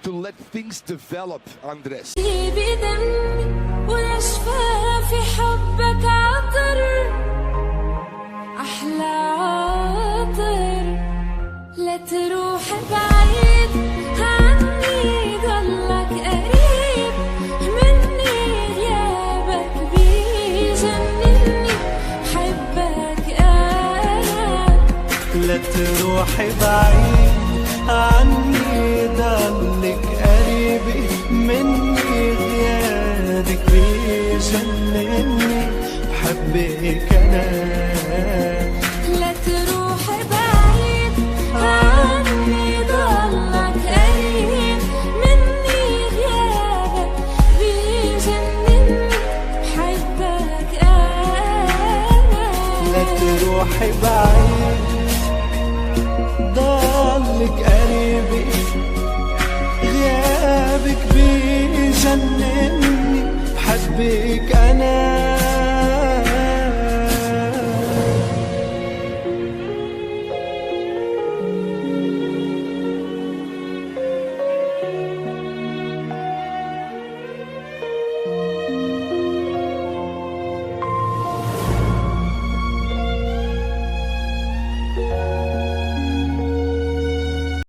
to let things develop, Andres. بدمي وشفافي حبك عطر أحلى عطر لا تروح بعيد عني ضلك قريب مني غيابك بيجنني حبك أنا لا تروحي بعيد عني ضلك قريبي مني غيابك بيجنني بحبك أنا لا تروح بعيد عني ضلك قريب مني غيابك بيجنني بحبك أنا لا تروحي بعيد ضلك قريبي غيابك بيجنني بحبك أنا